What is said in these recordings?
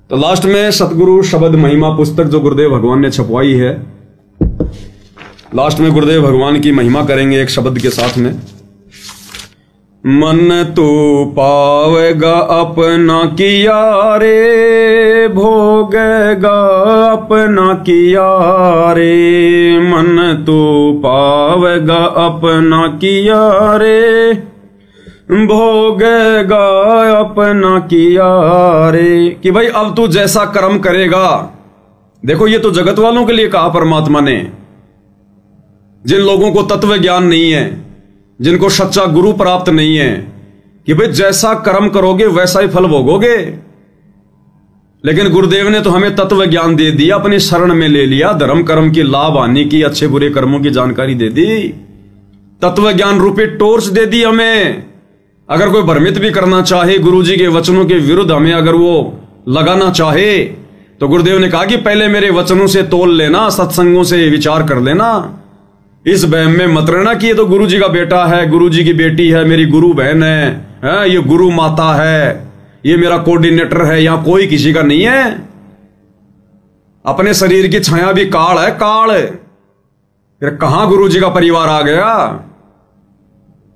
तो लास्ट में सतगुरु शब्द महिमा पुस्तक जो गुरुदेव भगवान ने छपवाई है, लास्ट में गुरुदेव भगवान की महिमा करेंगे एक शब्द के साथ में। मन तू पावेगा अपना किया रे, भोगेगा अपना किया रे। मन तू पावेगा अपना किया रे, भोगेगा अपना किया रे। कि भाई अब तू जैसा कर्म करेगा, देखो ये तो जगत वालों के लिए कहा परमात्मा ने, जिन लोगों को तत्व ज्ञान नहीं है, जिनको सच्चा गुरु प्राप्त नहीं है, कि भाई जैसा कर्म करोगे वैसा ही फल भोगोगे। लेकिन गुरुदेव ने तो हमें तत्व ज्ञान दे दिया, अपनी शरण में ले लिया, धर्म कर्म की लाभ हानि की, अच्छे बुरे कर्मों की जानकारी दे दी, तत्व ज्ञान रूपी टॉर्च दे दी हमें। अगर कोई भ्रमित भी करना चाहे, गुरुजी के वचनों के विरुद्ध हमें अगर वो लगाना चाहे, तो गुरुदेव ने कहा कि पहले मेरे वचनों से तोल लेना, सत्संगों से विचार कर लेना, इस वहम में मत रहना कि ये तो गुरुजी का बेटा है, गुरुजी की बेटी है, मेरी गुरु बहन है, ये गुरु माता है, ये मेरा कोऑर्डिनेटर है, यहां कोई किसी का नहीं है। अपने शरीर की छाया भी काल है, काल। फिर कहां गुरुजी का परिवार आ गया?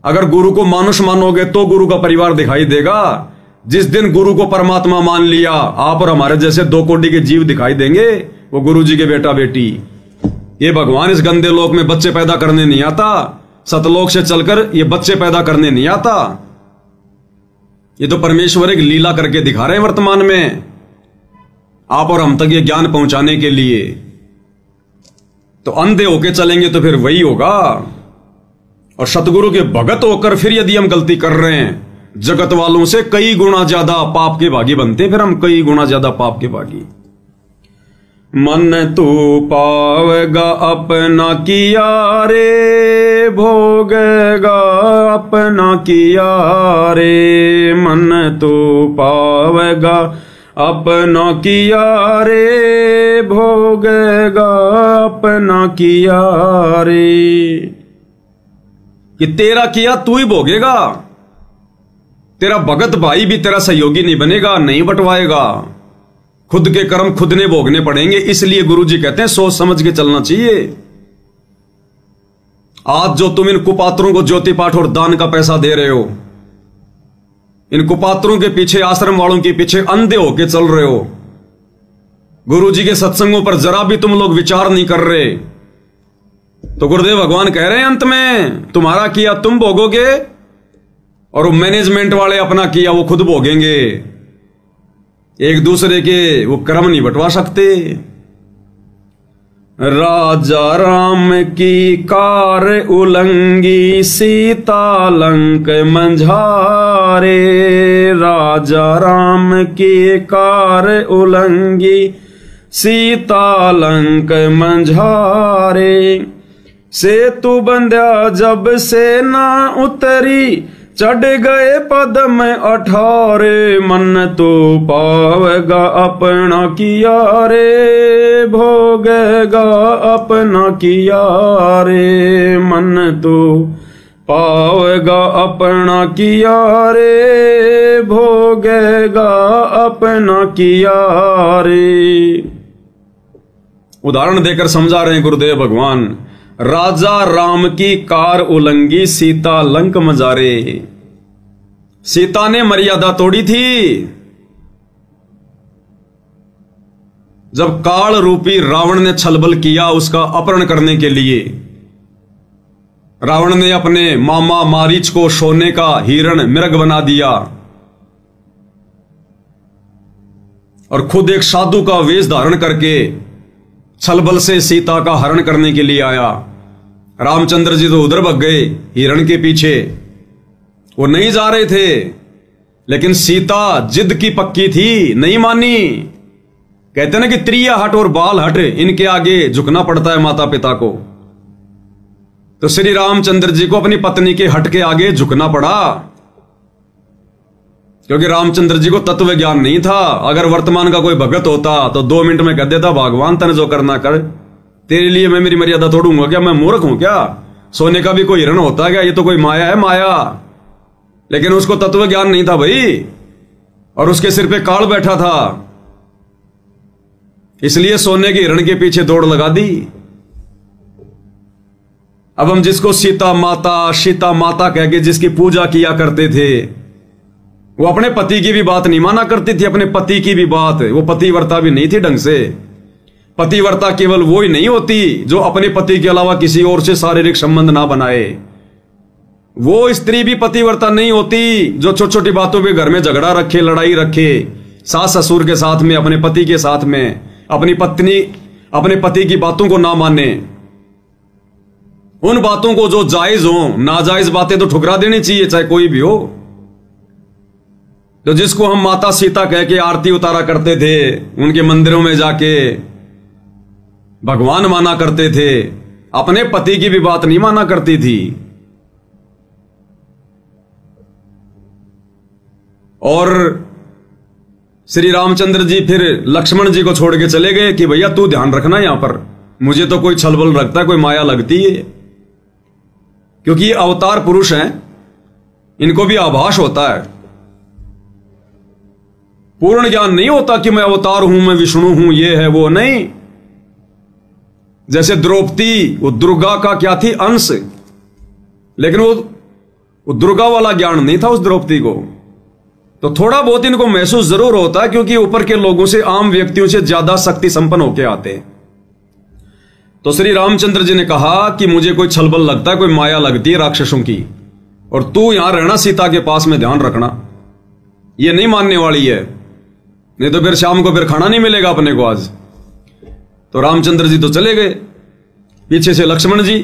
अगर गुरु को मानुष मानोगे तो गुरु का परिवार दिखाई देगा। जिस दिन गुरु को परमात्मा मान लिया, आप और हमारे जैसे 2 कोटि के जीव दिखाई देंगे, वो गुरुजी के बेटा बेटी। ये भगवान इस गंदे लोक में बच्चे पैदा करने नहीं आता, सतलोक से चलकर ये बच्चे पैदा करने नहीं आता। ये तो परमेश्वर एक लीला करके दिखा रहे हैं वर्तमान में, आप और हम तक ये ज्ञान पहुंचाने के लिए। तो अंधे होके चलेंगे तो फिर वही होगा। और सतगुरु के भगत होकर फिर यदि हम गलती कर रहे हैं, जगत वालों से कई गुना ज्यादा पाप के भागी बनते हैं, फिर हम कई गुना ज्यादा पाप के भागी। मन तू पावेगा अपना किया रे, भोगेगा अपना किया रे। मन तू पावेगा अपना किया रे, भोगेगा अपना किया रे। कि तेरा किया तू ही भोगेगा, तेरा भगत भाई भी तेरा सहयोगी नहीं बनेगा, नहीं बंटवाएगा। खुद के कर्म खुद ने भोगने पड़ेंगे। इसलिए गुरुजी कहते हैं सोच समझ के चलना चाहिए। आज जो तुम इन कुपात्रों को ज्योति पाठ और दान का पैसा दे रहे हो, इन कुपात्रों के पीछे, आश्रम वालों के पीछे अंधे होके चल रहे हो, गुरुजी के सत्संगों पर जरा भी तुम लोग विचार नहीं कर रहे, तो गुरुदेव भगवान कह रहे हैं अंत में तुम्हारा किया तुम भोगोगे, और मैनेजमेंट वाले अपना किया वो खुद भोगेंगे। एक दूसरे के वो कर्म नहीं बंटवा सकते। राजा राम की कार उलंगी, सीता लंक मंझारे। राजा राम की कार उलंगी, सीता लंक मंझारे। सेतु बंध्या जब से ना उतरी, चढ़ गए पद में 18। मन तो पावेगा अपना किया रे, भोगेगा अपना किया रे। मन तो पावेगा अपना किया रे, भोगेगा अपना किया रे। उदाहरण देकर समझा रहे हैं गुरुदेव भगवान। राजा राम की कार उलंगी, सीता लंक मजारे। सीता ने मर्यादा तोड़ी थी। जब काल रूपी रावण ने छलबल किया उसका अपहरण करने के लिए, रावण ने अपने मामा मारीच को सोने का हिरण मृग बना दिया और खुद एक साधु का वेश धारण करके छलबल से सीता का हरण करने के लिए आया। रामचंद्र जी तो उधर भग गए हिरण के पीछे, वो नहीं जा रहे थे, लेकिन सीता जिद की पक्की थी, नहीं मानी। कहते ना कि त्रिया हट और बाल हट, इनके आगे झुकना पड़ता है माता पिता को। तो श्री रामचंद्र जी को अपनी पत्नी के हट के आगे झुकना पड़ा, क्योंकि रामचंद्र जी को तत्व ज्ञान नहीं था। अगर वर्तमान का कोई भगत होता तो 2 मिनट में कह देता भगवान तने जो करना कर, तेरे लिए मैं मेरी मर्यादा तोड़ूंगा क्या? मैं मूर्ख हूं क्या? सोने का भी कोई हिरण होता है क्या? ये तो कोई माया है, माया। लेकिन उसको तत्व ज्ञान नहीं था भाई, और उसके सिर पे काल बैठा था। इसलिए सोने के हिरण के पीछे दौड़ लगा दी। अब हम जिसको सीता माता कह के जिसकी पूजा किया करते थे, वो अपने पति की भी बात नहीं माना करती थी। अपने पति की भी बात, वो पतिव्रता भी नहीं थी ढंग से। पतिव्रता केवल वो ही नहीं होती जो अपने पति के अलावा किसी और से शारीरिक संबंध ना बनाए। वो स्त्री भी पतिव्रता नहीं होती जो छोटी छोटी बातों पे घर में झगड़ा रखे, लड़ाई रखे, सास ससुर के साथ में, अपने पति के साथ में, अपनी पत्नी अपने पति की बातों को ना माने। उन बातों को जो जायज हो, नाजायज बातें तो ठुकरा देनी चाहिए, चाहे कोई भी हो। तो जिसको हम माता सीता कह के आरती उतारा करते थे, उनके मंदिरों में जाके भगवान माना करते थे, अपने पति की भी बात नहीं माना करती थी। और श्री रामचंद्र जी फिर लक्ष्मण जी को छोड़ के चले गए कि भैया तू ध्यान रखना यहां पर, मुझे तो कोई छलबल लगता है, कोई माया लगती है। क्योंकि ये अवतार पुरुष हैं, इनको भी आभास होता है, पूर्ण ज्ञान नहीं होता कि मैं अवतार हूं, मैं विष्णु हूं, ये है वो नहीं। जैसे द्रौपदी, वो दुर्गा का क्या थी, अंश, लेकिन वो दुर्गा वाला ज्ञान नहीं था उस द्रौपदी को। तो थोड़ा बहुत इनको महसूस जरूर होता है, क्योंकि ऊपर के लोगों से, आम व्यक्तियों से ज्यादा शक्ति संपन्न होके आते। तो श्री रामचंद्र जी ने कहा कि मुझे कोई छलबल लगता है, कोई माया लगती है राक्षसों की, और तू यहां रहना सीता के पास में, ध्यान रखना, ये नहीं मानने वाली है, नहीं तो फिर शाम को फिर खाना नहीं मिलेगा अपने को आज। तो रामचंद्र जी तो चले गए, पीछे से लक्ष्मण जी।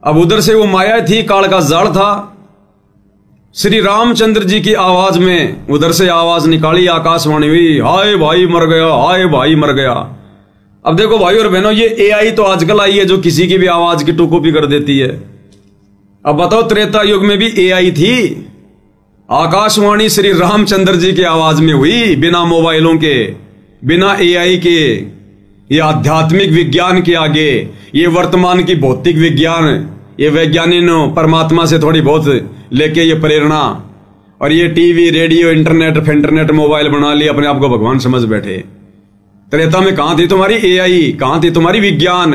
अब उधर से वो माया थी, काल का जाल था। श्री रामचंद्र जी की आवाज में उधर से आवाज निकाली, आकाशवाणी हुई, हाय भाई मर गया, हाय भाई मर गया। अब देखो भाई और बहनों, ये एआई तो आजकल आई है जो किसी की भी आवाज की टू कॉपी कर देती है। अब बताओ, त्रेता युग में भी एआई थी? आकाशवाणी श्री रामचंद्र जी की आवाज में हुई, बिना मोबाइलों के, बिना एआई के। ये आध्यात्मिक विज्ञान के आगे, ये वर्तमान की भौतिक विज्ञान, ये वैज्ञानिकों परमात्मा से थोड़ी बहुत लेके ये प्रेरणा, और ये टीवी, रेडियो, इंटरनेट मोबाइल बना लिया, अपने आप को भगवान समझ बैठे। त्रेता में कहां थी तुम्हारी एआई, कहां थी तुम्हारी विज्ञान?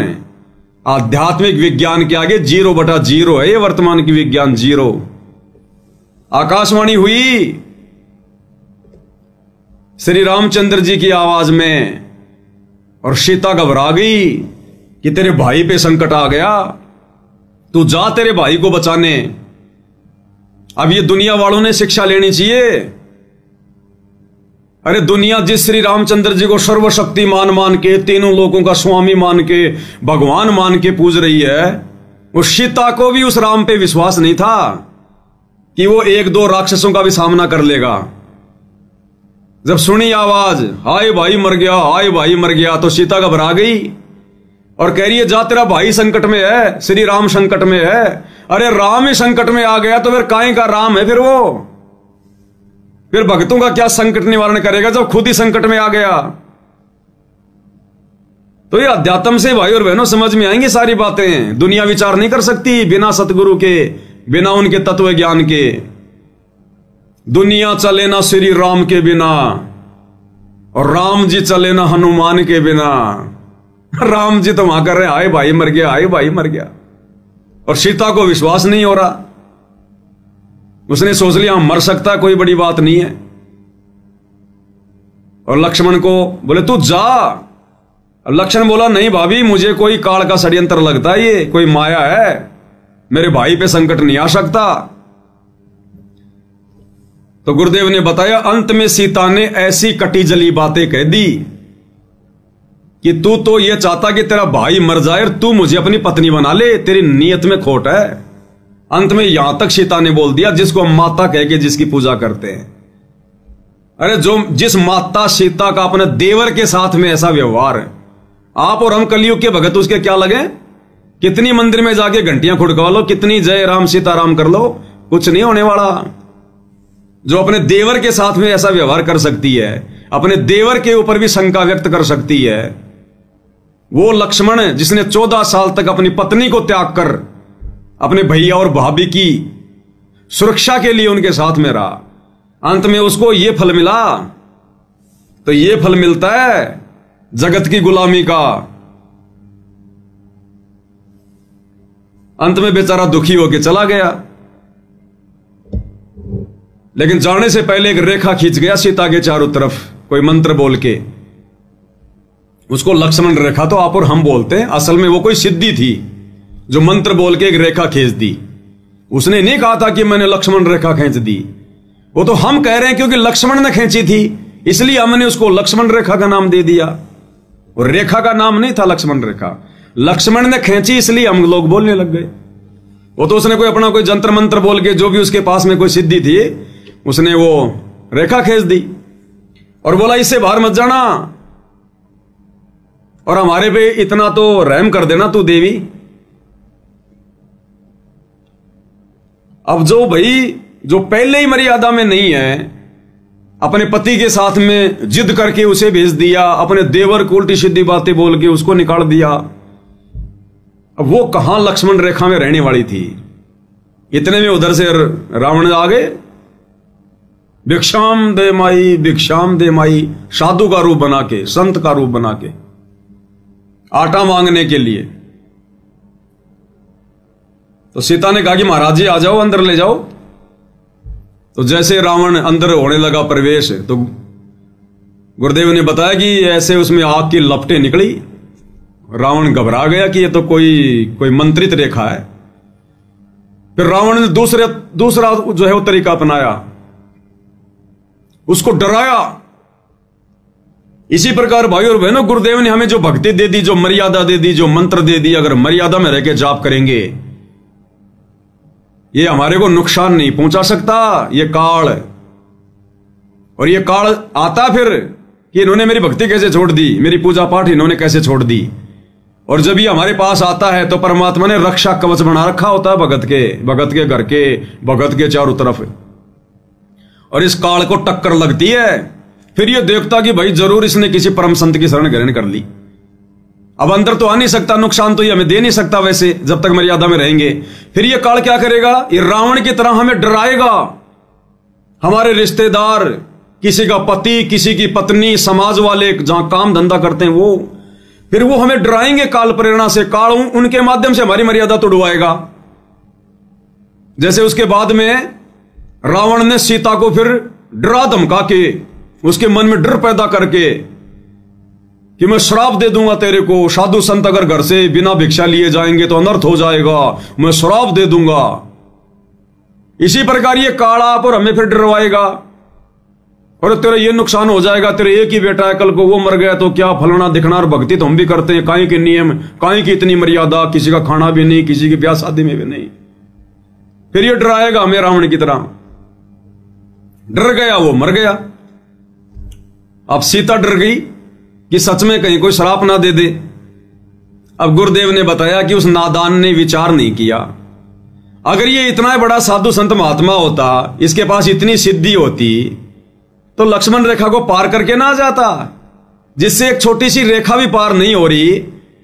आध्यात्मिक विज्ञान के आगे 0/0 है ये वर्तमान की विज्ञान, 0। आकाशवाणी हुई श्री रामचंद्र जी की आवाज में, और सीता घबरा गई कि तेरे भाई पे संकट आ गया, तू जा तेरे भाई को बचाने। अब ये दुनिया वालों ने शिक्षा लेनी चाहिए। अरे दुनिया जिस श्री रामचंद्र जी को सर्वशक्तिमान मान के, तीनों लोगों का स्वामी मान के, भगवान मान के पूज रही है, उस सीता को भी उस राम पे विश्वास नहीं था कि वो 1-2 राक्षसों का भी सामना कर लेगा। जब सुनी आवाज, हाय भाई मर गया, हाय भाई मर गया, तो सीता घबरा गई और कह रही है, जा तेरा भाई संकट में है, श्री राम संकट में है। अरे राम ही संकट में आ गया तो फिर काहे का राम है? फिर भक्तों का क्या संकट निवारण करेगा जब खुद ही संकट में आ गया? तो ये अध्यात्म से भाई और बहनों समझ में आएंगी सारी बातें। दुनिया विचार नहीं कर सकती बिना सतगुरु के, बिना उनके तत्व ज्ञान के। दुनिया चले ना श्री राम के बिना, और राम जी चले ना हनुमान के बिना। राम जी तो वहां कर रहे, हाय भाई मर गया, हाय भाई मर गया, और सीता को विश्वास नहीं हो रहा। उसने सोच लिया मर सकता है, कोई बड़ी बात नहीं है। और लक्ष्मण को बोले तू जा। लक्ष्मण बोला, नहीं भाभी, मुझे कोई काल का षड्यंत्र लगता है, ये कोई माया है, मेरे भाई पे संकट नहीं आ सकता। तो गुरुदेव ने बताया, अंत में सीता ने ऐसी कटी जली बातें कह दी कि तू तो ये चाहता कि तेरा भाई मर जाए और तू मुझे अपनी पत्नी बना ले, तेरी नीयत में खोट है। अंत में यहां तक सीता ने बोल दिया, जिसको हम माता कह के जिसकी पूजा करते हैं। अरे जिस माता सीता का अपने देवर के साथ में ऐसा व्यवहार है, आप और हम कलयुग के भगत उसके क्या लगे? कितनी मंदिर में जाके घंटियां खुड़कवा लो, कितनी जय राम सीताराम कर लो, कुछ नहीं होने वाला। जो अपने देवर के साथ में ऐसा व्यवहार कर सकती है, अपने देवर के ऊपर भी शंका व्यक्त कर सकती है, वो लक्ष्मण जिसने 14 साल तक अपनी पत्नी को त्याग कर अपने भैया और भाभी की सुरक्षा के लिए उनके साथ में रहा, अंत में उसको यह फल मिला। तो ये फल मिलता है जगत की गुलामी का। अंत में बेचारा दुखी होकर चला गया, लेकिन जाने से पहले एक रेखा खींच गया सीता के चारों तरफ, कोई मंत्र बोल के। उसको लक्ष्मण रेखा तो आप और हम बोलते हैं, असल में वो कोई सिद्धि थी जो मंत्र बोल के एक रेखा खींच दी। उसने नहीं कहा था कि मैंने लक्ष्मण रेखा खींच दी, वो तो हम कह रहे हैं क्योंकि लक्ष्मण ने खींची थी, इसलिए हमने उसको लक्ष्मण रेखा का नाम दे दिया। और रेखा का नाम नहीं था लक्ष्मण रेखा, लक्ष्मण ने खींची इसलिए हम लोग बोलने लग गए। वो तो उसने कोई अपना कोई जंत्र मंत्र बोल के, जो भी उसके पास में कोई सिद्धि थी, उसने वो रेखा खींच दी और बोला इससे बाहर मत जाना और हमारे पे इतना तो रहम कर देना तू देवी। अब जो भाई जो पहले ही मर्यादा में नहीं है, अपने पति के साथ में जिद करके उसे भेज दिया, अपने देवर को उल्टी सीधी बातें बोल के उसको निकाल दिया। अब वो कहां लक्ष्मण रेखा में रहने वाली थी। इतने में उधर से रावण आ गए, भिक्षाम दे माई, भिक्षाम दे माई, साधु का रूप बना के, संत का रूप बना के, आटा मांगने के लिए। तो सीता ने कहा कि महाराज जी आ जाओ, अंदर ले जाओ। तो जैसे रावण अंदर होने लगा प्रवेश, तो गुरुदेव ने बताया कि ऐसे उसमें आग की लपटें निकली। रावण घबरा गया कि ये तो कोई मंत्रित रेखा है। फिर रावण ने दूसरा जो है वो तरीका अपनाया, उसको डराया। इसी प्रकार भाई और बहनों, गुरुदेव ने हमें जो भक्ति दे दी, जो मर्यादा दे दी, जो मंत्र दे दी, अगर मर्यादा में रह के जाप करेंगे, ये हमारे को नुकसान नहीं पहुंचा सकता। ये काल, और ये काल आता फिर कि इन्होंने मेरी भक्ति कैसे छोड़ दी, मेरी पूजा पाठ इन्होंने कैसे छोड़ दी। और जब ये हमारे पास आता है तो परमात्मा ने रक्षा कवच बना रखा होता है भगत के घर के, भगत के चारों तरफ। और इस काल को टक्कर लगती है, फिर ये देखता कि भाई जरूर इसने किसी परम संत की शरण ग्रहण कर ली। अब अंदर तो आ नहीं सकता, नुकसान तो ये हमें दे नहीं सकता वैसे, जब तक मर्यादा में रहेंगे। फिर ये काल क्या करेगा, ये रावण की तरह हमें डराएगा। हमारे रिश्तेदार, किसी का पति, किसी की पत्नी, समाज वाले जहां काम धंधा करते हैं वो, फिर वो हमें डराएंगे काल प्रेरणा से। काल उनके माध्यम से हमारी मर्यादा तोड़वाएगा। जैसे उसके बाद में रावण ने सीता को फिर डरा धमका के, उसके मन में डर पैदा करके कि मैं श्राप दे दूंगा तेरे को, साधु संत अगर घर से बिना भिक्षा लिए जाएंगे तो अनर्थ हो जाएगा, मैं श्राप दे दूंगा। इसी प्रकार ये काला आप और हमें फिर डरवाएगा, और तेरा ये नुकसान हो जाएगा, तेरे एक ही बेटा है, कल को वो मर गया तो क्या फलना दिखना। और भक्ति तो हम भी करते हैं, काहे के नियम, काहे की इतनी मर्यादा, किसी का खाना भी नहीं, किसी की ब्याह शादी में भी नहीं। फिर ये डराएगा हमें रावण की तरह। डर गया वो, मर गया। अब सीता डर गई कि सच में कहीं कोई श्राप ना दे दे। अब गुरुदेव ने बताया कि उस नादान ने विचार नहीं किया। अगर ये इतना बड़ा साधु संत महात्मा होता, इसके पास इतनी सिद्धि होती, तो लक्ष्मण रेखा को पार करके ना जाता। जिससे एक छोटी सी रेखा भी पार नहीं हो रही,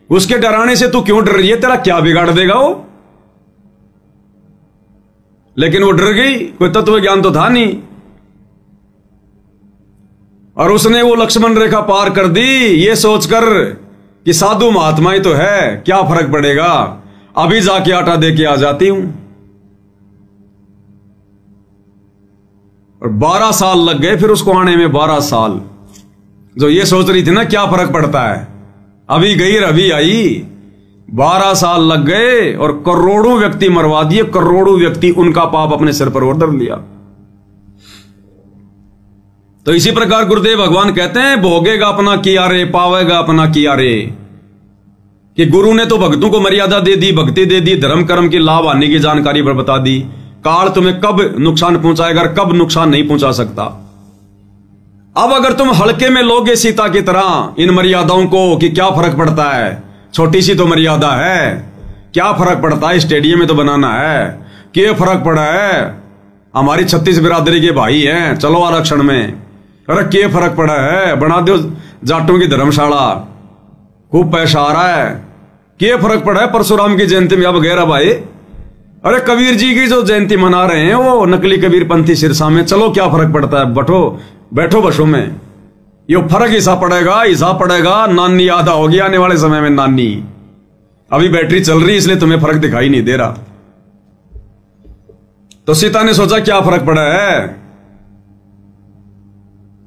उसके डराने से तू क्यों डर रही है, तेरा क्या बिगाड़ देगा वो। लेकिन वो डर गई, कोई तत्व ज्ञान तो था नहीं, और उसने वो लक्ष्मण रेखा पार कर दी, ये सोचकर कि साधु महात्मा ही तो है, क्या फर्क पड़ेगा, अभी जाके आटा दे के आ जाती हूं। और 12 साल लग गए फिर उसको आने में, 12 साल। जो ये सोच रही थी ना क्या फर्क पड़ता है, अभी गई अभी आई, 12 साल लग गए और करोड़ों व्यक्ति मरवा दिए, करोड़ों व्यक्ति उनका पाप अपने सिर पर और धर लिया। तो इसी प्रकार गुरुदेव भगवान कहते हैं, भोगेगा अपना किया रे, पावेगा अपना किया रे। कि गुरु ने तो भक्तों को मर्यादा दे दी, भक्ति दे दी, धर्म कर्म की लाभ आने की जानकारी पर बता दी। काल तुम्हें कब नुकसान पहुंचाएगा, कब नुकसान नहीं पहुंचा सकता। अब अगर तुम हल्के में लोगे सीता की तरह इन मर्यादाओं को, कि क्या फर्क पड़ता है, छोटी सी तो मर्यादा है, क्या फर्क पड़ता है, स्टेडियम में तो बनाना है, क्या फर्क पड़ा है, हमारी 36 बिरादरी के भाई हैं, चलो आरक्षण में, अरे क्या फर्क पड़ा है, बना दो जाटों की धर्मशाला, खूब पैसा आ रहा है, क्या फर्क पड़ा है, परशुराम की जयंती में अब गैरा भाई, अरे कबीर जी की जो जयंती मना रहे हैं वो नकली कबीर पंथी सिरसा में, चलो क्या फर्क पड़ता है, बैठो बैठो बसों में। ये फर्क हिस्सा पड़ेगा नानी आधा होगी आने वाले समय में। नानी अभी बैटरी चल रही इसलिए तुम्हें फर्क दिखाई नहीं दे रहा। तो सीता ने सोचा क्या फर्क पड़ा है,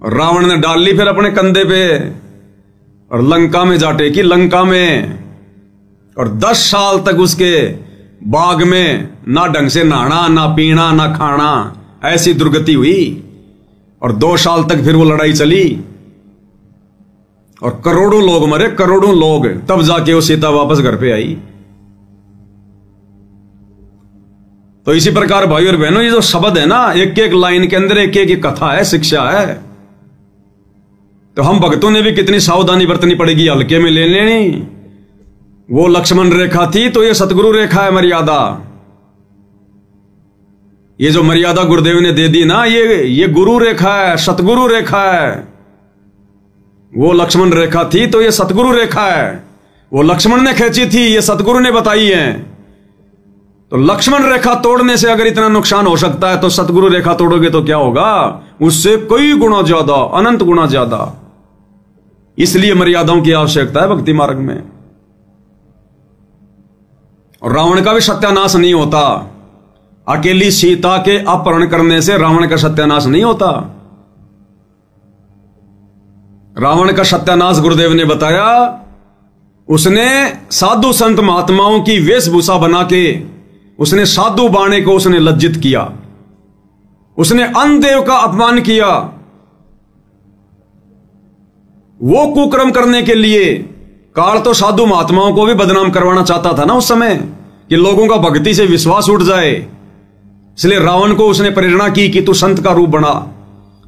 रावण ने डाल ली फिर अपने कंधे पे और लंका में जा टेकी। लंका में और 10 साल तक उसके बाग में ना ढंग से नहाना, ना पीना, ना खाना, ऐसी दुर्गति हुई। और 2 साल तक फिर वो लड़ाई चली और करोड़ों लोग मरे, करोड़ों लोग। तब जाके वो सीता वापस घर पे आई। तो इसी प्रकार भाई और बहनों, ये जो शब्द है ना, एक एक लाइन के अंदर एक एक कथा है, शिक्षा है। तो हम भक्तों ने भी कितनी सावधानी बरतनी पड़ेगी, हल्के में ले लेनी। वो लक्ष्मण रेखा थी तो ये सतगुरु रेखा है, मर्यादा। ये जो मर्यादा गुरुदेव ने दे दी ना, ये गुरु रेखा है, सतगुरु रेखा है। वो लक्ष्मण रेखा थी तो ये सतगुरु रेखा है। वो लक्ष्मण ने खींची थी, ये सतगुरु ने बताई है। तो लक्ष्मण रेखा तोड़ने से अगर इतना नुकसान हो सकता है तो सतगुरु रेखा तोड़ोगे तो क्या होगा, उससे कई गुना ज्यादा, अनंत गुना ज्यादा। इसलिए मर्यादाओं की आवश्यकता है भक्ति मार्ग में। और रावण का भी सत्यानाश नहीं होता। अकेली सीता के अपहरण करने से रावण का सत्यानाश नहीं होता। रावण का सत्यानाश गुरुदेव ने बताया, उसने साधु संत महात्माओं की वेशभूषा बना के उसने साधु बाणे को उसने लज्जित किया, उसने अन्नदेव का अपमान किया। वो कुकर्म करने के लिए काल तो साधु महात्माओं को भी बदनाम करवाना चाहता था ना उस समय, कि लोगों का भक्ति से विश्वास उठ जाए। इसलिए रावण को उसने प्रेरणा की कि तू संत का रूप बना,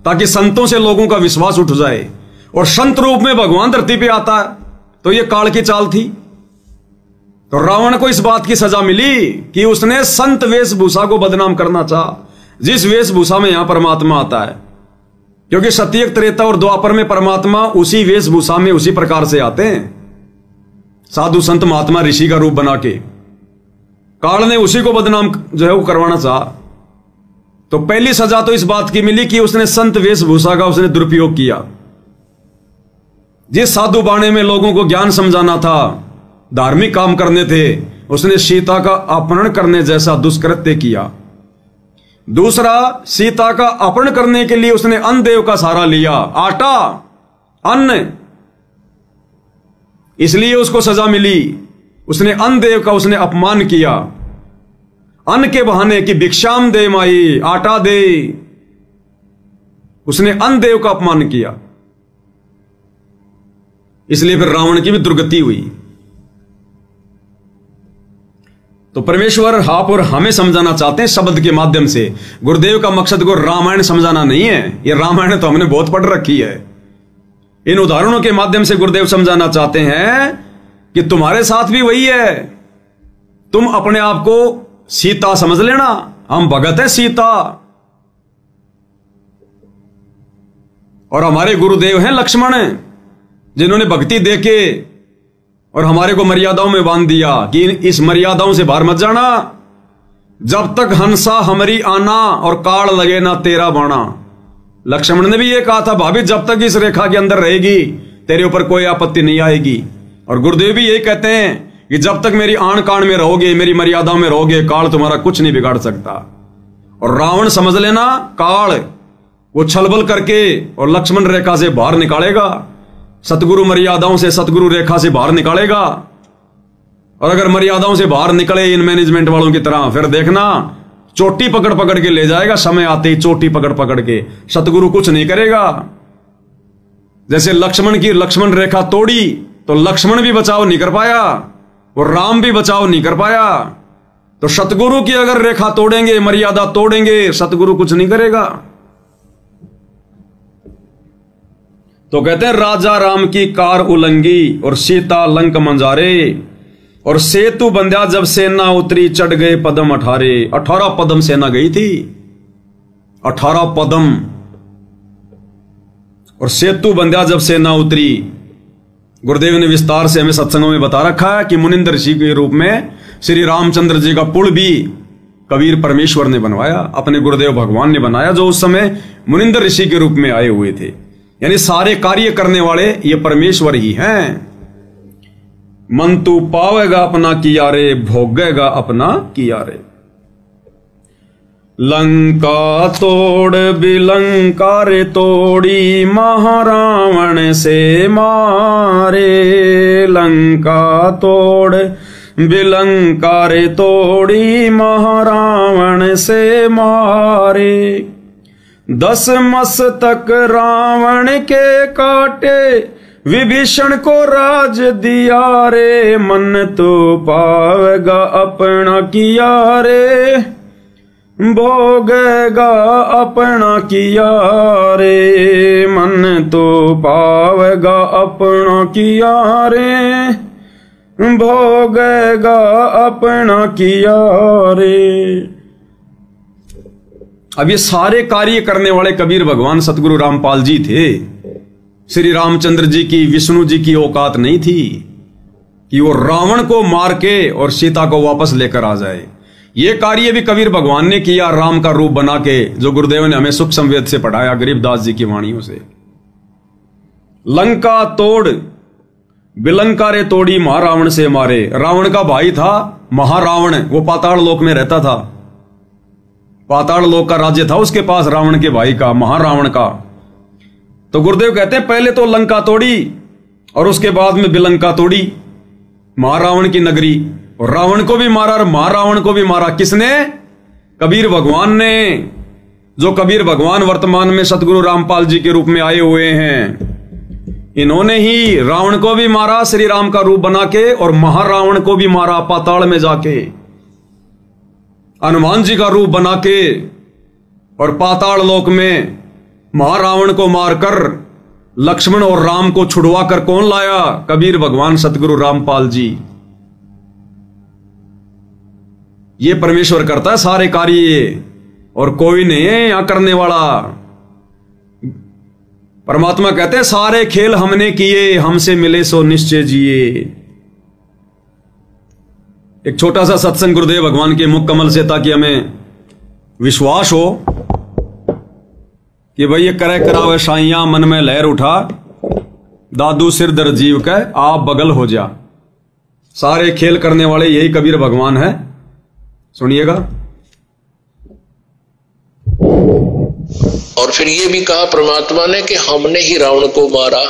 ताकि संतों से लोगों का विश्वास उठ जाए। और संत रूप में भगवान धरती पे आता है, तो ये काल की चाल थी। तो रावण को इस बात की सजा मिली कि उसने संत वेशभूषा को बदनाम करना चाहा, जिस वेशभूषा में यहां परमात्मा आता है। क्योंकि सत्ययुग, त्रेता और द्वापर में परमात्मा उसी वेशभूषा में उसी प्रकार से आते हैं, साधु संत महात्मा ऋषि का रूप बना के। काल ने उसी को बदनाम जो है वो करवाना चाहा। तो पहली सजा तो इस बात की मिली कि उसने संत वेशभूषा का उसने दुरुपयोग किया। जिस साधु बाणे में लोगों को ज्ञान समझाना था, धार्मिक काम करने थे, उसने सीता का अपहरण करने जैसा दुष्कृत्य किया। दूसरा, सीता का अपहरण करने के लिए उसने अन्नदेव का सहारा लिया, आटा, अन्न, इसलिए उसको सजा मिली। उसने अन्नदेव का उसने अपमान किया, अन्न के बहाने कि भिक्षाम दे माई, आटा दे। उसने अन्नदेव का अपमान किया, इसलिए फिर रावण की भी दुर्गति हुई। तो परमेश्वर आप और हमें समझाना चाहते हैं शब्द के माध्यम से। गुरुदेव का मकसद को रामायण समझाना नहीं है, ये रामायण तो हमने बहुत पढ़ रखी है। इन उदाहरणों के माध्यम से गुरुदेव समझाना चाहते हैं कि तुम्हारे साथ भी वही है। तुम अपने आप को सीता समझ लेना, हम भगत है सीता, और हमारे गुरुदेव हैं लक्ष्मण, जिन्होंने भक्ति देके और हमारे को मर्यादाओं में बांध दिया कि इस मर्यादाओं से बाहर मत जाना। जब तक हंसा हमारी आना और काल लगे ना तेरा बाणा। लक्ष्मण ने भी ये कहा था, भाभी जब तक इस रेखा के अंदर रहेगी तेरे ऊपर कोई आपत्ति नहीं आएगी। और गुरुदेव भी यही कहते हैं कि जब तक मेरी आन कान में रहोगे, मेरी मर्यादाओं में रहोगे, काल तुम्हारा कुछ नहीं बिगाड़ सकता। और रावण समझ लेना, काल वो छलबल करके और लक्ष्मण रेखा से बाहर निकालेगा, सतगुरु मर्यादाओं से, सतगुरु रेखा से बाहर निकालेगा। और अगर मर्यादाओं से बाहर निकले इन मैनेजमेंट वालों की तरह, फिर देखना चोटी पकड़ पकड़ के ले जाएगा, समय आते ही चोटी पकड़ पकड़ के। सतगुरु कुछ नहीं करेगा। जैसे लक्ष्मण की लक्ष्मण रेखा तोड़ी तो लक्ष्मण भी बचाव नहीं कर पाया और राम भी बचाव नहीं कर पाया। तो सतगुरु की अगर रेखा तोड़ेंगे, मर्यादा तोड़ेंगे, सतगुरु कुछ नहीं करेगा। तो कहते हैं, राजा राम की कार उलंगी और सीता लंक मंजारे, और सेतु बंध्या जब सेना उतरी चढ़ गए पदम 18। 18 पदम सेना गई थी, 18 पदम। और सेतु बंध्या जब सेना उतरी, गुरुदेव ने विस्तार से हमें सत्संगों में बता रखा है कि मुनिंदर ऋषि के रूप में श्री रामचंद्र जी का पुल भी कबीर परमेश्वर ने बनवाया, अपने गुरुदेव भगवान ने बनाया, जो उस समय मुनिंदर ऋषि के रूप में आए हुए थे। यानी सारे कार्य करने वाले ये परमेश्वर ही हैं। मन तू पावेगा अपना किया रे, भोगेगा अपना किया रे। लंका तोड़ बिलंका रे तोड़ी, महारावण से मारे। लंका तोड़ बिलंका रे तोड़ी, महारावण से मारे। 10 मस्तक रावण के काटे, विभीषण को राज दिया रे। मन तो पावेगा अपना किया रे, भोगेगा अपना किया रे। मन तो पावेगा अपना किया रे, भोगेगा अपना किया रे। अब ये सारे कार्य करने वाले कबीर भगवान सतगुरु रामपाल जी थे। श्री रामचंद्र जी की, विष्णु जी की औकात नहीं थी कि वो रावण को मार के और सीता को वापस लेकर आ जाए। ये कार्य भी कबीर भगवान ने किया राम का रूप बना के, जो गुरुदेव ने हमें सुख संवेद से पढ़ाया गरीबदास जी की वाणियों से। लंका तोड़ बिलंका रे तोड़ी, महारावण से मारे। रावण का भाई था महारावण, वो पाताल लोक में रहता था। पाताल लोक का राज्य था उसके पास, रावण के भाई का, महारावण का। तो गुरुदेव कहते हैं पहले तो लंका तोड़ी और उसके बाद में बिलंका तोड़ी, महारावण की नगरी। और रावण को भी मारा और महारावण को भी मारा। किसने? कबीर भगवान ने। जो कबीर भगवान वर्तमान में सतगुरु रामपाल जी के रूप में आए हुए हैं, इन्होंने ही रावण को भी मारा श्री राम का रूप बना के, और महारावण को भी मारा पाताल में जाके हनुमान जी का रूप बना के। और पाताल लोक में महारावण को मारकर लक्ष्मण और राम को छुड़वा कर कौन लाया? कबीर भगवान सतगुरु रामपाल जी। ये परमेश्वर करता है सारे कार्य, और कोई नहीं है यहां करने वाला। परमात्मा कहते हैं सारे खेल हमने किए, हमसे मिले सो निश्चय जिए। एक छोटा सा सत्संग गुरुदेव भगवान के मुख कमल से, ताकि हमें विश्वास हो कि भाई ये करे करावे साइयां, मन में लहर उठा, दादू सिर दर जीव का आप बगल हो जा। सारे खेल करने वाले यही कबीर भगवान है। सुनिएगा। और फिर ये भी कहा परमात्मा ने कि हमने ही रावण को मारा।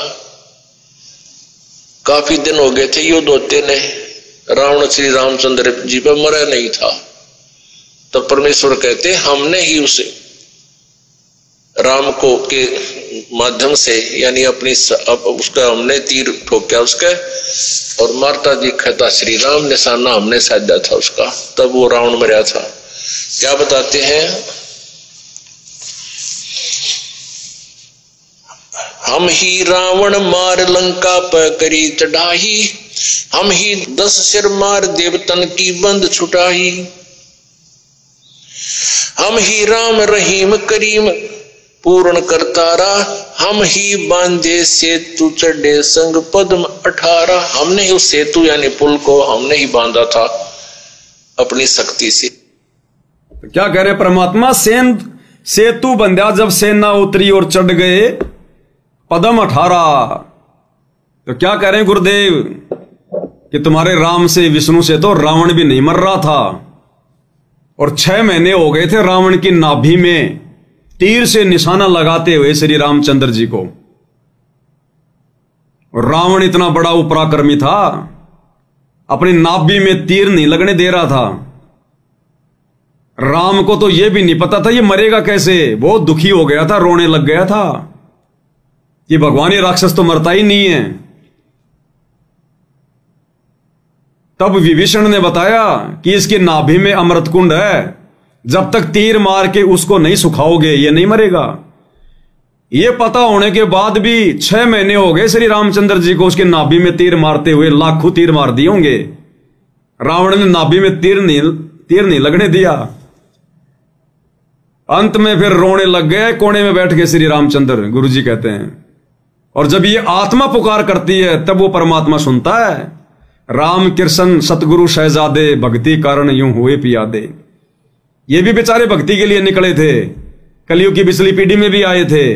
काफी दिन हो गए थे युद्ध होते ने, रावण श्री रामचंद्र जी पर मरा नहीं था। तो परमेश्वर कहते हमने ही उसे राम को के माध्यम से, यानी अपनी उसका हमने तीर ठोका उसका, और मारता दिखता श्री राम, निशाना हमने साधा था उसका, तब वो रावण मरा था। क्या बताते हैं? हम ही रावण मार लंका पर करी चढ़ाई, हम ही 10 सिर मार देवतन की बंद छुटाई। हम ही राम रहीम करीम पूर्ण करतारा, हम ही बांधे सेतु चढ़े संग पद्म 18। हमने ही उस सेतु यानी पुल को हमने ही बांधा था अपनी शक्ति से। तो क्या कह रहे परमात्मा? सेतु बंध्या जब सेना उतरी और चढ़ गए पद्म 18। तो क्या कह रहे हैं गुरुदेव कि तुम्हारे राम से, विष्णु से तो रावण भी नहीं मर रहा था, और 6 महीने हो गए थे रावण की नाभि में तीर से निशाना लगाते हुए श्री रामचंद्र जी को। और रावण इतना बड़ा उपराक्रमी था, अपनी नाभि में तीर नहीं लगने दे रहा था। राम को तो यह भी नहीं पता था ये मरेगा कैसे। बहुत दुखी हो गया था, रोने लग गया था कि भगवान ये राक्षस तो मरता ही नहीं है। तब विभीषण ने बताया कि इसकी नाभि में अमृत कुंड है, जब तक तीर मार के उसको नहीं सुखाओगे ये नहीं मरेगा। ये पता होने के बाद भी 6 महीने हो गए श्री रामचंद्र जी को उसके नाभि में तीर मारते हुए। लाखों तीर मार दिए होंगे, रावण ने नाभि में तीर नहीं लगने दिया। अंत में फिर रोने लग गए, कोने में बैठ के श्री रामचंद्र, गुरुजी कहते हैं। और जब ये आत्मा पुकार करती है तब वो परमात्मा सुनता है। राम कृष्ण सतगुरु शहजादे, भक्ति कारण यूं हुए पियादे। ये भी बेचारे भक्ति के लिए निकले थे, कलयुग की पिछली पीढ़ी में भी आए थे,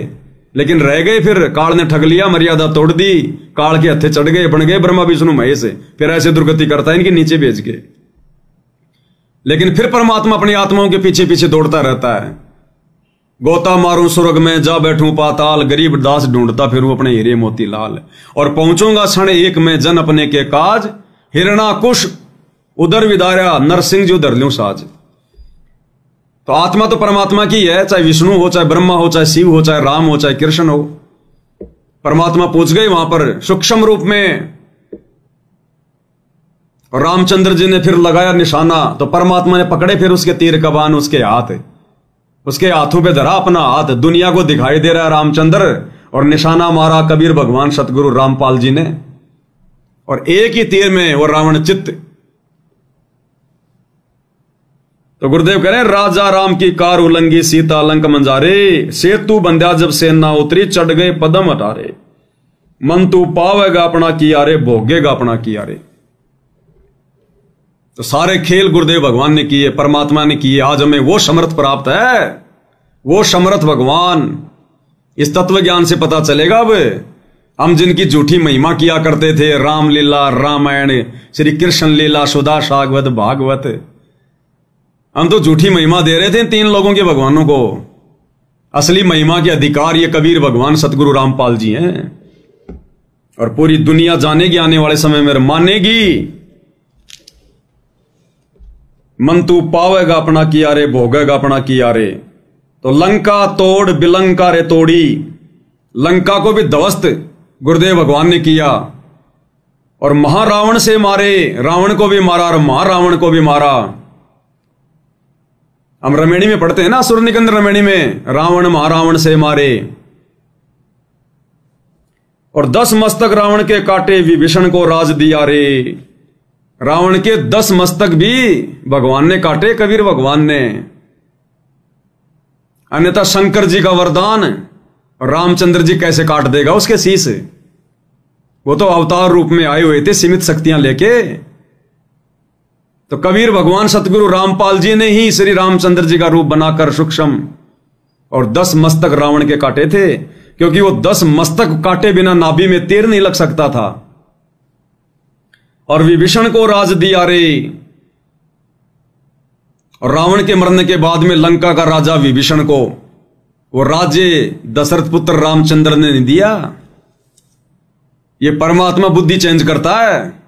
लेकिन रह गए, फिर काल ने ठग लिया, मर्यादा तोड़ दी, काल के हत्थे चढ़ गए, बन गए ब्रह्मा विष्णु महेश, फिर ऐसे दुर्गति करता है इनके नीचे भेज के। लेकिन फिर परमात्मा अपनी आत्माओं के पीछे पीछे दौड़ता रहता है। गोता मारूं स्वर्ग में, जा बैठूं पाताल, गरीब दास ढूंढता फिरूं अपने हीरे मोती लाल, और पहुंचूंगा क्षण एक में जन अपने के काज, हिरणा कुश उधर विदारा, नरसिंह जी उधर ल्यूं साज। तो आत्मा तो परमात्मा की है, चाहे विष्णु हो, चाहे ब्रह्मा हो, चाहे शिव हो, चाहे राम हो, चाहे कृष्ण हो। परमात्मा पहुंच गए वहां पर सूक्ष्म रूप में। और रामचंद्र जी ने फिर लगाया निशाना, तो परमात्मा ने पकड़े फिर उसके तीर कमान, उसके हाथ, उसके हाथों पे धरा अपना हाथ, दुनिया को दिखाई दे रहा है रामचंद्र, और निशाना मारा कबीर भगवान सतगुरु रामपाल जी ने, और एक ही तीर में वो रावण चित्त। तो गुरुदेव कह रहे हैं, राजा राम की कार उलंगी, सीता लंक मंजारे, सेतु बंध्या जब सेना उतरी, चढ़ गए पदम अटारे, मन तू पावेगा अपना किया रे, भोगेगा अपना किया रे। तो सारे खेल गुरुदेव भगवान ने किए, परमात्मा ने किए। आज हमें वो समर्थ प्राप्त है, वो समर्थ भगवान। इस तत्व ज्ञान से पता चलेगा अब हम जिनकी झूठी महिमा किया करते थे, रामलीला, रामायण, श्री कृष्ण लीला, सुधा सागवत, भागवत, हम तो झूठी महिमा दे रहे थे तीन लोगों के भगवानों को। असली महिमा के अधिकार ये कबीर भगवान सतगुरु रामपाल जी हैं, और पूरी दुनिया जानेगी आने वाले समय में, मानेगी। मन तू पावेगा अपना किया रे, भोगेगा अपना किया रे। तो लंका तोड़ बिलंका रे तोड़ी, लंका को भी ध्वस्त गुरुदेव भगवान ने किया, और महारावण से मारे, रावण को भी मारा और महारावण को भी मारा। हम रमेणी में पढ़ते हैं ना, असुर निकंद रमेणी में, रावण महारावण से मारे, और 10 मस्तक रावण के काटे, विभीषण को राज दिया रे। रावण के 10 मस्तक भी भगवान ने काटे, कबीर भगवान ने। अन्यथा शंकर जी का वरदान, रामचंद्र जी कैसे काट देगा उसके शीश? वो तो अवतार रूप में आए हुए थे सीमित शक्तियां लेके। तो कबीर भगवान सतगुरु रामपाल जी ने ही श्री रामचंद्र जी का रूप बनाकर सूक्ष्म और 10 मस्तक रावण के काटे थे, क्योंकि वो 10 मस्तक काटे बिना नाभि में तीर नहीं लग सकता था। और विभीषण को राज दिया रे, और रावण के मरने के बाद में लंका का राजा विभीषण को वो राज्य दशरथ पुत्र रामचंद्र ने नहीं दिया। ये परमात्मा बुद्धि चेंज करता है।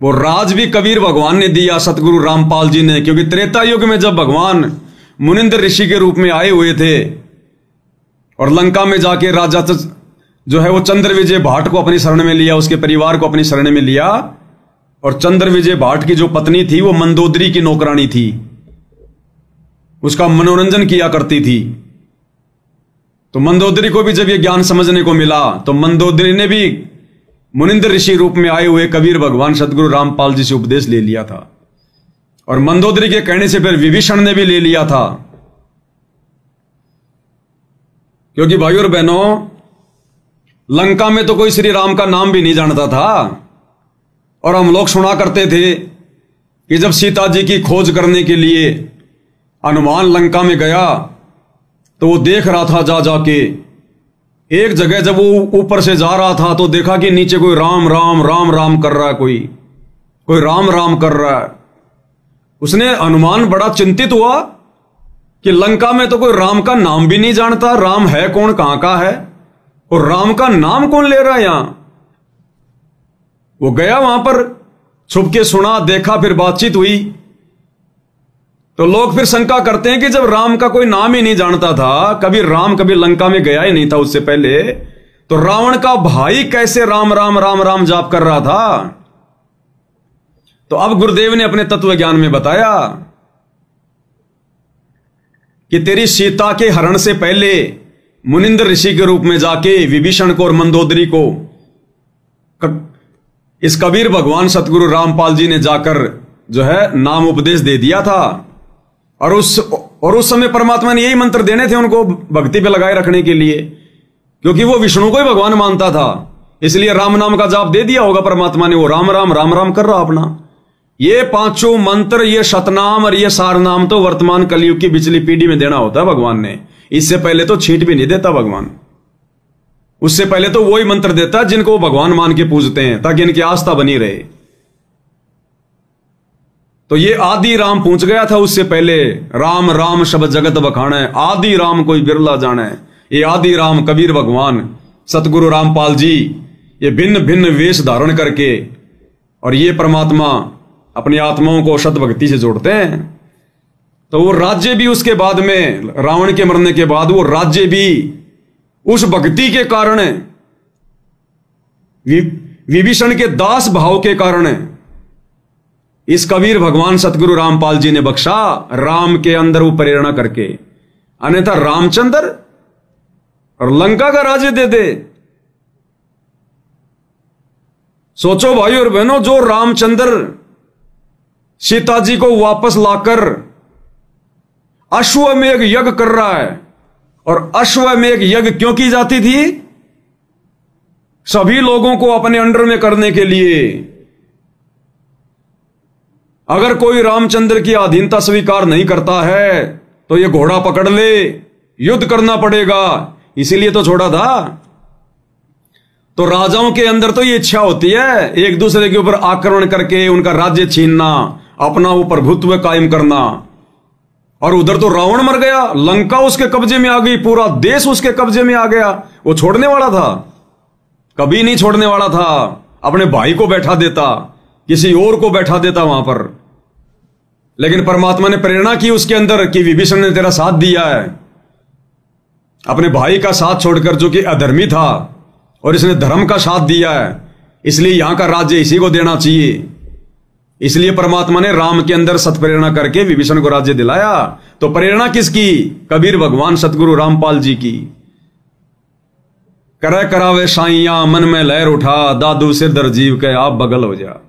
वो राज भी कबीर भगवान ने दिया, सतगुरु रामपाल जी ने, क्योंकि त्रेता युग में जब भगवान मुनिंद्र ऋषि के रूप में आए हुए थे और लंका में जाके राजा जो है वो चंद्र विजय भाट को अपनी शरण में लिया, उसके परिवार को अपनी शरण में लिया, और चंद्र विजय भाट की जो पत्नी थी वो मंदोदरी की नौकरानी थी, उसका मनोरंजन किया करती थी। तो मंदोदरी को भी जब ये ज्ञान समझने को मिला, तो मंदोदरी ने भी मुनिंद्र ऋषि रूप में आए हुए कबीर भगवान सतगुरु रामपाल जी से उपदेश ले लिया था, और मंदोदरी के कहने से फिर विभीषण ने भी ले लिया था। क्योंकि भाइयों और बहनों, लंका में तो कोई श्री राम का नाम भी नहीं जानता था, और हम लोग सुना करते थे कि जब सीता जी की खोज करने के लिए हनुमान लंका में गया, तो वो देख रहा था जा जाके एक जगह, जब वो ऊपर से जा रहा था तो देखा कि नीचे कोई राम राम राम राम कर रहा है, कोई राम राम कर रहा है। उसने, हनुमान बड़ा चिंतित हुआ कि लंका में तो कोई राम का नाम भी नहीं जानता, राम है कौन, कहां का है, और राम का नाम कौन ले रहा है यहां। वो गया वहां पर, छुप के सुना, देखा, फिर बातचीत हुई। तो लोग फिर शंका करते हैं कि जब राम का कोई नाम ही नहीं जानता था, कभी राम कभी लंका में गया ही नहीं था उससे पहले, तो रावण का भाई कैसे राम राम राम राम जाप कर रहा था। तो अब गुरुदेव ने अपने तत्व ज्ञान में बताया कि तेरी सीता के हरण से पहले मुनिंद्र ऋषि के रूप में जाके विभीषण को और मंदोदरी को इस कबीर भगवान सतगुरु रामपाल जी ने जाकर जो है नाम उपदेश दे दिया था। और उस समय परमात्मा ने यही मंत्र देने थे उनको भक्ति पे लगाए रखने के लिए, क्योंकि वो विष्णु को ही भगवान मानता था, इसलिए राम नाम का जाप दे दिया होगा परमात्मा ने। वो राम राम राम राम कर रहा अपना। ये 5 मंत्र, ये शतनाम और ये सारनाम तो वर्तमान कलयुग की पिछली पीढ़ी में देना होता है भगवान ने, इससे पहले तो छींट भी नहीं देता भगवान। उससे पहले तो वही मंत्र देता जिनको वो भगवान मान के पूजते हैं, ताकि इनकी आस्था बनी रहे। तो ये आदि राम पूछ गया था उससे पहले, राम राम शब्द जगत बखाना है, आदि राम कोई बिरला जाना है। ये आदि राम कबीर भगवान सतगुरु रामपाल जी, ये भिन्न भिन्न वेश धारण करके और ये परमात्मा अपनी आत्माओं को शत भक्ति से जोड़ते हैं। तो वो राज्य भी उसके बाद में, रावण के मरने के बाद वो राज्य भी उस भक्ति के कारण, विभीषण के दास भाव के कारण इस कबीर भगवान सतगुरु रामपाल जी ने बख्शा, राम के अंदर वो प्रेरणा करके। अन्यथा रामचंद्र और लंका का राज्य दे दे। सोचो भाई और बहनों, जो रामचंद्र सीता जी को वापस लाकर अश्वमेघ यज्ञ कर रहा है, और अश्वमेघ यज्ञ क्यों की जाती थी? सभी लोगों को अपने अंडर में करने के लिए। अगर कोई रामचंद्र की अधीनता स्वीकार नहीं करता है तो ये घोड़ा पकड़ ले, युद्ध करना पड़ेगा, इसीलिए तो छोड़ा था। तो राजाओं के अंदर तो ये इच्छा होती है एक दूसरे के ऊपर आक्रमण करके उनका राज्य छीनना, अपना वो प्रभुत्व कायम करना। और उधर तो रावण मर गया, लंका उसके कब्जे में आ गई, पूरा देश उसके कब्जे में आ गया। वो छोड़ने वाला था? कभी नहीं छोड़ने वाला था। अपने भाई को बैठा देता, किसी और को बैठा देता वहां पर। लेकिन परमात्मा ने प्रेरणा की उसके अंदर कि विभीषण ने तेरा साथ दिया है, अपने भाई का साथ छोड़कर, जो कि अधर्मी था, और इसने धर्म का साथ दिया है, इसलिए यहां का राज्य इसी को देना चाहिए। इसलिए परमात्मा ने राम के अंदर सत्प्रेरणा करके विभीषण को राज्य दिलाया। तो प्रेरणा किसकी? कबीर भगवान सतगुरु रामपाल जी की। करे करावे साइया मन में लहर उठा, दादू सिर दर जीव के आप बगल हो जा।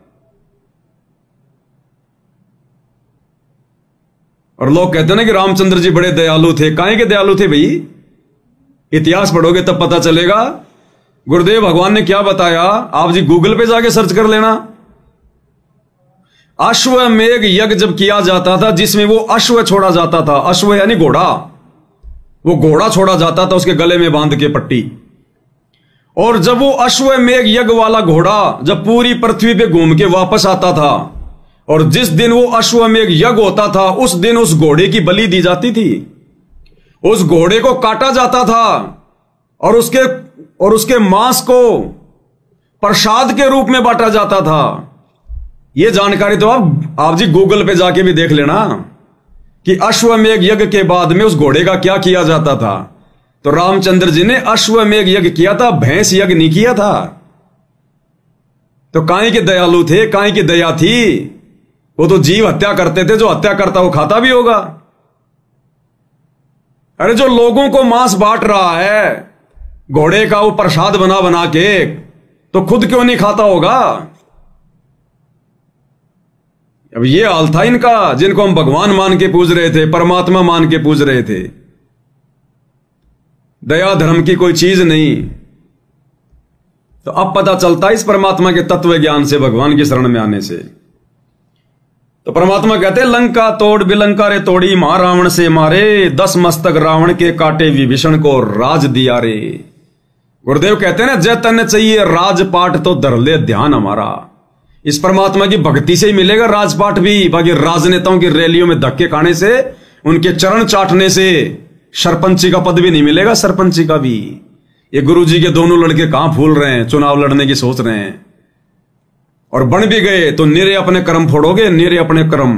और लोग कहते हैं ना कि रामचंद्र जी बड़े दयालु थे। काहे के दयालु थे भाई? इतिहास पढ़ोगे तब पता चलेगा। गुरुदेव भगवान ने क्या बताया, आप जी गूगल पे जाके सर्च कर लेना। अश्वमेघ यज्ञ जब किया जाता था, जिसमें वो अश्व छोड़ा जाता था, अश्व यानी घोड़ा, वो घोड़ा छोड़ा जाता था उसके गले में बांध के पट्टी। और जब वो अश्वमेघ यज्ञ वाला घोड़ा जब पूरी पृथ्वी पे घूम के वापस आता था, और जिस दिन वो अश्वमेघ यज्ञ होता था, उस दिन उस घोड़े की बलि दी जाती थी। उस घोड़े को काटा जाता था और उसके मांस को प्रसाद के रूप में बांटा जाता था। यह जानकारी तो आप जी गूगल पे जाके भी देख लेना कि अश्वमेघ यज्ञ के बाद में उस घोड़े का क्या किया जाता था। तो रामचंद्र जी ने अश्वमेघ यज्ञ किया था, भैंस यज्ञ नहीं किया था। तो काहे के दयालु थे, काहे की दया थी? वो तो जीव हत्या करते थे, जो हत्या करता वो खाता भी होगा। अरे जो लोगों को मांस बांट रहा है घोड़े का, वो प्रसाद बना बना के, तो खुद क्यों नहीं खाता होगा? अब ये हाल था इनका, जिनको हम भगवान मान के पूज रहे थे, परमात्मा मान के पूज रहे थे। दया धर्म की कोई चीज नहीं। तो अब पता चलता इस परमात्मा के तत्व ज्ञान से, भगवान की शरण में आने से। तो परमात्मा कहते हैं, लंका तोड़ बिलंका रे तोड़ी, महारावण से मारे, 10 मस्तक रावण के काटे, विभीषण को राज दिया रे। गुरुदेव कहते हैं ना, जय तन चाहिए राजपाट तो धर ले ध्यान हमारा। इस परमात्मा की भक्ति से ही मिलेगा राजपाट भी। बाकी राजनेताओं की रैलियों में धक्के खाने से, उनके चरण चाटने से सरपंची का पद भी नहीं मिलेगा, सरपंची का भी। ये गुरुजी के दोनों लड़के कहां फूल रहे हैं, चुनाव लड़ने की सोच रहे हैं, और बन भी गए तो निरे अपने कर्म फोड़ोगे, निरे अपने कर्म।